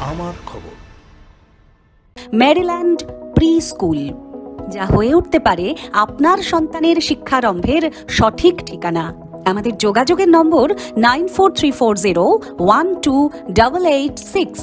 আমার খবর। Maryland pre school, যা হয়ে উঠতে পারে আপনার সন্তানের শিক্ষারম্ভের সঠিক ঠিকানা। আমাদের যোগাযোগের নম্বর 9434012886।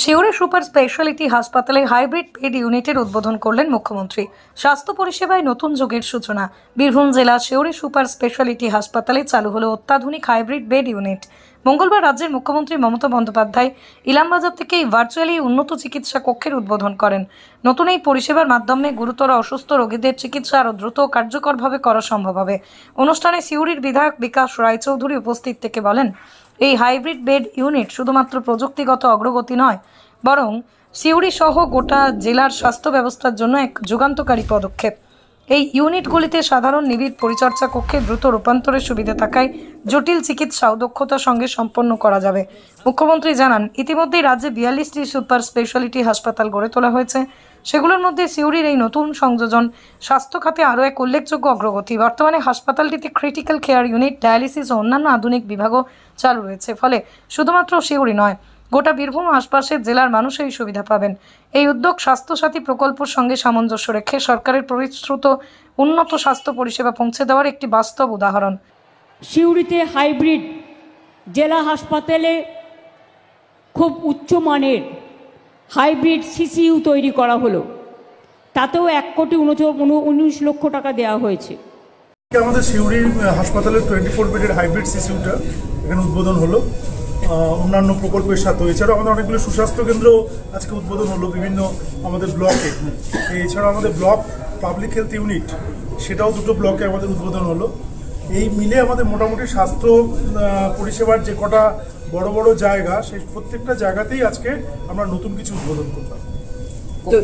শিউরে সুপার স্পেশালিটি হাসপাতালে হাইব্রিড বেড ইউনিটের উদ্বোধন করলেন মুখ্যমন্ত্রী। স্বাস্থ্য পরিষেবায় নতুন যুগের সূচনা। বীরভূম জেলা শিউরে সুপার স্পেশালিটি হাসপাতালে চালু হলো অত্যাধুনিক হাইব্রিড বেড ইউনিট। মঙ্গলবার রাজ্যের মুখ্যমন্ত্রী মমতা বন্দ্যোপাধ্যায় ইলামবাজার থেকে এই ভার্চুয়ালি উন্নত চিকিৎসা কক্ষের উদ্বোধন করেন। নতুন এই পরিষেবার মাধ্যমে গুরুতর অসুস্থ রোগীদের চিকিৎসা আরও দ্রুত ও কার্যকরভাবে করা সম্ভব হবে। অনুষ্ঠানে সিউড়ির বিধায়ক বিকাশ রায়চৌধুরী উপস্থিত থেকে বলেন, এই হাইব্রিড বেড ইউনিট শুধুমাত্র প্রযুক্তিগত অগ্রগতি নয়, বরং সিউড়ি সহ গোটা জেলার স্বাস্থ্য ব্যবস্থার জন্য এক যুগান্তকারী পদক্ষেপ। এই ইউনিটগুলিতে সাধারণ নিবিড় পরিচর্যা কক্ষে দ্রুত রূপান্তরের সুবিধা থাকায় জটিল চিকিৎসাও দক্ষতার সঙ্গে সম্পন্ন করা যাবে। মুখ্যমন্ত্রী জানান, ইতিমধ্যেই রাজ্যে 42টি সুপার স্পেশালিটি হাসপাতাল গড়ে তোলা হয়েছে। সেগুলোর মধ্যে সিউড়ির এই নতুন সংযোজন স্বাস্থ্য খাতে আরও এক উল্লেখযোগ্য অগ্রগতি। বর্তমানে হাসপাতালটিতে ক্রিটিক্যাল কেয়ার ইউনিট, ডায়ালিসিস ও অন্যান্য আধুনিক বিভাগও চালু রয়েছে। ফলে শুধুমাত্র সিউড়ি নয়, গোটা বীরভূম আশপাশের জেলার মানুষ এই সুবিধা পাবেন। এই উদ্যোগ স্বাস্থ্যসাথী প্রকল্পের সঙ্গে সামঞ্জস্য রেখে সরকারের প্রতিশ্রুত উন্নত স্বাস্থ্য পরিষেবা পৌঁছে দেওয়ার একটি বাস্তব উদাহরণ। সিউড়িতে হাইব্রিড জেলা হাসপাতালে খুব উচ্চমানের হাইব্রিড সিসিইউ তৈরি করা হলো। তাতেও 1,19 লক্ষ টাকা দেওয়া হয়েছে। আমাদের সিউড়ির হাসপাতালের 24 বেডের হাইব্রিড সিসিইউটা এখানে উদ্বোধন হলো। অন্যান্য প্রকল্পের সাথে এছাড়াও আমাদের অনেকগুলো সুস্বাস্থ্য কেন্দ্র আজকে উদ্বোধন হলো বিভিন্ন আমাদের ব্লকে। এছাড়াও আমাদের ব্লক পাবলিক হেলথ ইউনিট, সেটাও দুটো ব্লকে আমাদের উদ্বোধন হলো। এই মিলে আমাদের মোটামুটি স্বাস্থ্য পরিষেবার যে কটা বড় বড় জায়গা, সেই প্রত্যেকটা জায়গাতেই আজকে আমরা নতুন কিছু উদ্বোধন করলাম। তো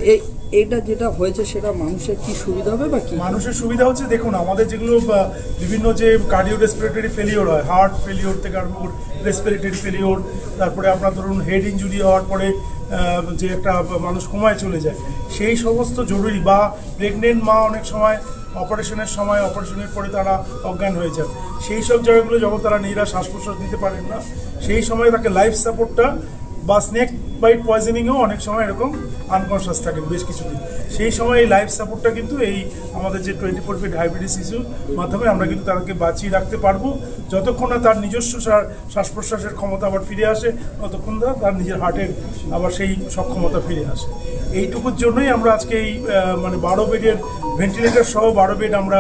এইটা যেটা হয়েছে সেটা মানুষের কি সুবিধা হবে বা কি? মানুষের সুবিধা হচ্ছে, দেখুন আমাদের যেগুলো বিভিন্ন যে কার্ডিও রেসপিরেটরি ফেলিওর হয়, হার্ট ফেলিওর থেকে আরম্ভ করে রেসপিরেটরি ফেলিওর, তারপরে আপনার ধরুন হেড ইঞ্জুরি হওয়ার পরে যে একটা মানুষ কোমায় চলে যায়, সেই সমস্ত জরুরি বা প্রেগনেন্ট মা অনেক সময় অপারেশনের পরে তারা অজ্ঞান হয়ে যায়, সেই সব জায়গাগুলো যখন তারা নিজেরা শ্বাস প্রশ্বাস নিতে পারেন না, সেই সময় তাকে লাইফ সাপোর্টটা বা স্নেক বাইট পয়জনিংও অনেক সময় এরকম আনকনশাস থাকেন বেশ কিছুদিন, সেই সময় এই লাইফ সাপোর্টটা কিন্তু এই আমাদের যে 24 বেড হাইব্রিড সিসিইউর মাধ্যমে আমরা কিন্তু তাদেরকে বাঁচিয়ে রাখতে পারবো। যতক্ষণ না তার নিজস্ব শ্বাস প্রশ্বাসের ক্ষমতা আবার ফিরে আসে, ততক্ষণ না তার নিজের হার্টের আবার সেই সক্ষমতা ফিরে আসে। এইটুকুর জন্যই আমরা আজকে এই 12 বেডের ভেন্টিলেটর সহ 12 বেড আমরা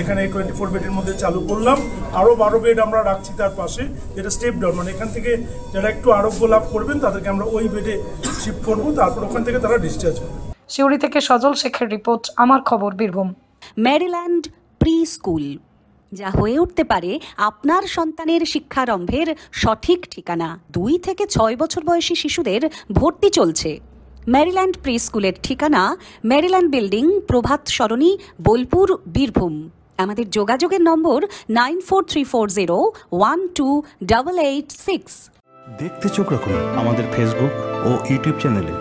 এখানে 24 বেডের মধ্যে চালু করলাম। আরও 12 বেড আমরা রাখছি তার পাশে, যেটা স্টেপ ডাউন, এখান থেকে যারা একটু আরোগ্য লাভ করবেন তাদেরকে আমরা ওই বেডে শিফট করবো, তারপর ওখান থেকে তারা ডিসচার্জ হবে। সিউড়ি থেকে সজল শেখের রিপোর্ট, আমার খবর বীরভূম। মেরিল্যান্ড প্রি স্কুল, যা হয়ে উঠতে পারে আপনার সন্তানের শিক্ষারম্ভের সঠিক ঠিকানা। 2 থেকে 6 বছর বয়সী শিশুদের ভর্তি চলছে। মেরিল্যান্ড প্রি স্কুলের ঠিকানা মেরিল্যান্ড বিল্ডিং, প্রভাত সরণি, বোলপুর, বীরভূম। আমাদের যোগাযোগের নম্বর 9434012886। দেখতে চোখ রাখুন আমাদের ফেসবুক ও ইউটিউব চ্যানেলে।